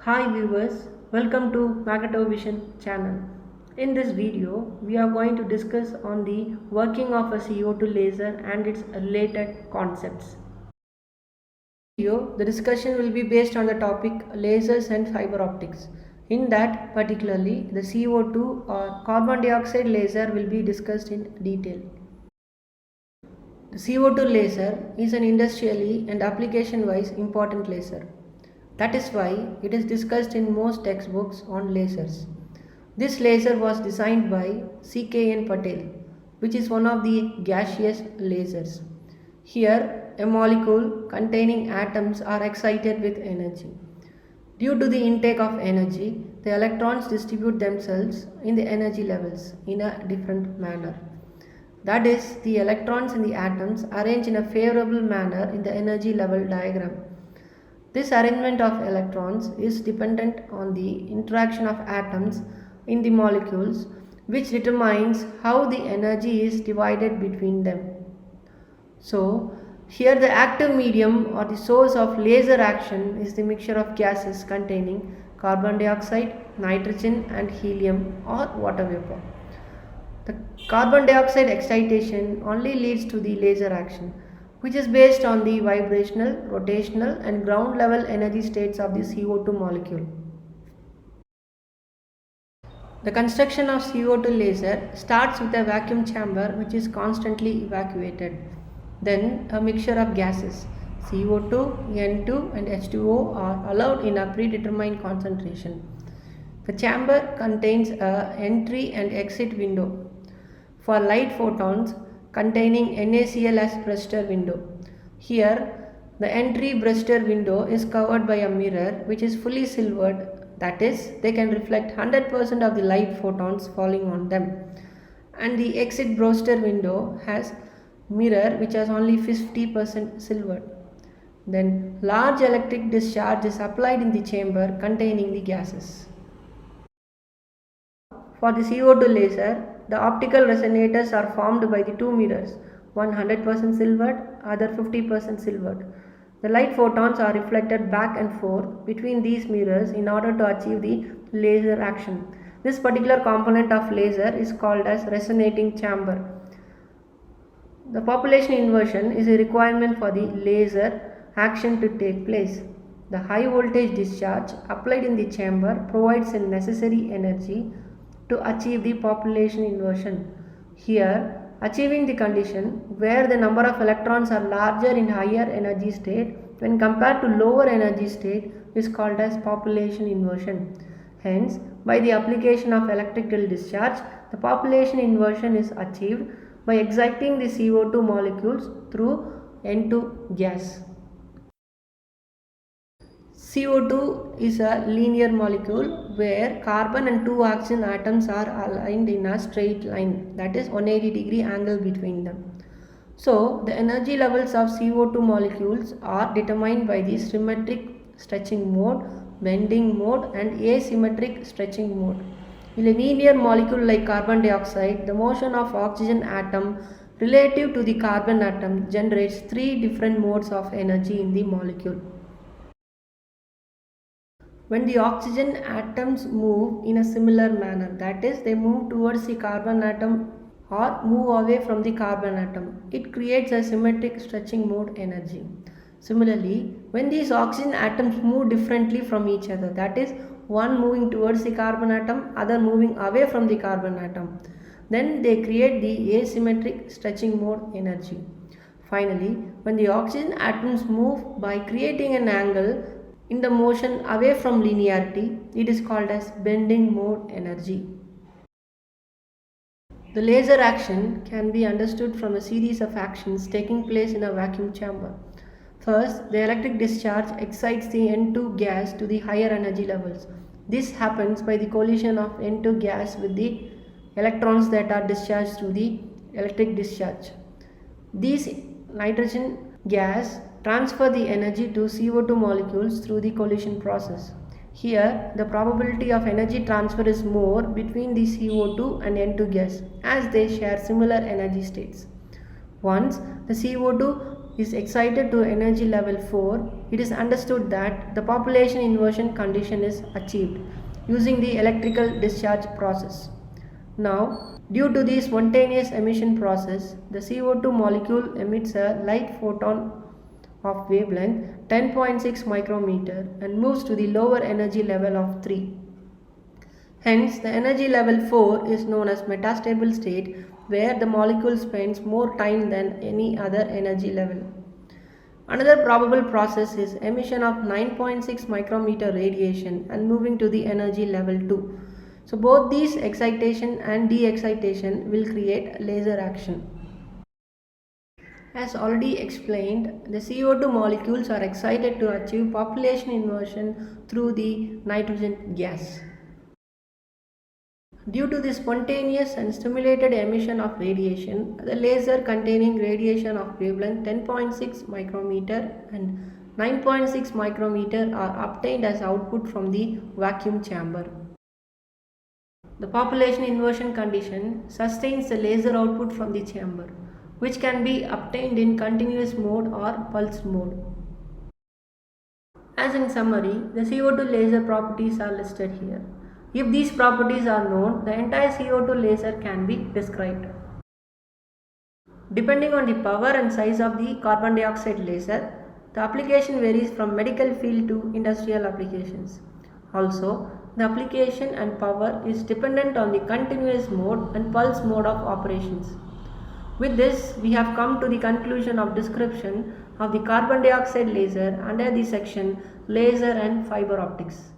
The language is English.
Hi viewers, welcome to Magato Vision channel. In this video, we are going to discuss on the working of a CO2 laser and its related concepts. The discussion will be based on the topic lasers and fiber optics. In that, particularly, the CO2 or carbon dioxide laser will be discussed in detail. The CO2 laser is an industrially and application-wise important laser. That is why it is discussed in most textbooks on lasers. This laser was designed by C.K.N. Patel, which is one of the gaseous lasers. Here, a molecule containing atoms are excited with energy. Due to the intake of energy, the electrons distribute themselves in the energy levels in a different manner. That is, the electrons in the atoms arrange in a favorable manner in the energy level diagram. This arrangement of electrons is dependent on the interaction of atoms in the molecules, which determines how the energy is divided between them. So, here the active medium or the source of laser action is the mixture of gases containing carbon dioxide, nitrogen and helium or water vapor. The carbon dioxide excitation only leads to the laser action, which is based on the vibrational, rotational and ground level energy states of the CO2 molecule. The construction of CO2 laser starts with a vacuum chamber which is constantly evacuated. Then a mixture of gases CO2, N2 and H2O are allowed in a predetermined concentration. The chamber contains a entry and exit window for light photons containing NaCl as Brewster window. Here, the entry Brewster window is covered by a mirror which is fully silvered, that is, they can reflect 100% of the light photons falling on them. And the exit Brewster window has mirror which has only 50% silvered. Then, large electric discharge is applied in the chamber containing the gases. For the CO2 laser, the optical resonators are formed by the two mirrors, one 100% silvered, other 50% silvered. The light photons are reflected back and forth between these mirrors in order to achieve the laser action. This particular component of laser is called as resonating chamber. The population inversion is a requirement for the laser action to take place. The high voltage discharge applied in the chamber provides a necessary energy to achieve the population inversion. Here, achieving the condition where the number of electrons are larger in higher energy state when compared to lower energy state is called as population inversion. Hence, by the application of electrical discharge, the population inversion is achieved by exciting the CO2 molecules through N2 gas. CO2 is a linear molecule where carbon and two oxygen atoms are aligned in a straight line, that is 180-degree angle between them. So, the energy levels of CO2 molecules are determined by the symmetric stretching mode, bending mode and asymmetric stretching mode. In a linear molecule like carbon dioxide, the motion of oxygen atom relative to the carbon atom generates three different modes of energy in the molecule. When the oxygen atoms move in a similar manner, that is, they move towards the carbon atom or move away from the carbon atom, it creates a symmetric stretching mode energy. Similarly, when these oxygen atoms move differently from each other, that is, one moving towards the carbon atom, other moving away from the carbon atom, then they create the asymmetric stretching mode energy. Finally, when the oxygen atoms move by creating an angle in the motion away from linearity, it is called as bending mode energy. The laser action can be understood from a series of actions taking place in a vacuum chamber. First, the electric discharge excites the N2 gas to the higher energy levels. This happens by the collision of N2 gas with the electrons that are discharged through the electric discharge. These nitrogen gas transfer the energy to CO2 molecules through the collision process. Here, the probability of energy transfer is more between the CO2 and N2 gas as they share similar energy states. Once the CO2 is excited to energy level 4, it is understood that the population inversion condition is achieved using the electrical discharge process. Now, due to the spontaneous emission process, the CO2 molecule emits a light photon of wavelength 10.6 micrometer and moves to the lower energy level of 3. Hence, the energy level 4 is known as metastable state, where the molecule spends more time than any other energy level. Another probable process is emission of 9.6 micrometer radiation and moving to the energy level 2. So both these excitation and de-excitation will create laser action. As already explained, the CO2 molecules are excited to achieve population inversion through the nitrogen gas. Due to the spontaneous and stimulated emission of radiation, the laser containing radiation of wavelength 10.6 micrometer and 9.6 micrometer are obtained as output from the vacuum chamber. The population inversion condition sustains the laser output from the chamber, which can be obtained in continuous mode or pulsed mode. As in summary, the CO2 laser properties are listed here. If these properties are known, the entire CO2 laser can be described. Depending on the power and size of the carbon dioxide laser, the application varies from medical field to industrial applications. Also, the application and power is dependent on the continuous mode and pulse mode of operations. With this, we have come to the conclusion of description of the carbon dioxide laser under the section Laser and Fiber Optics.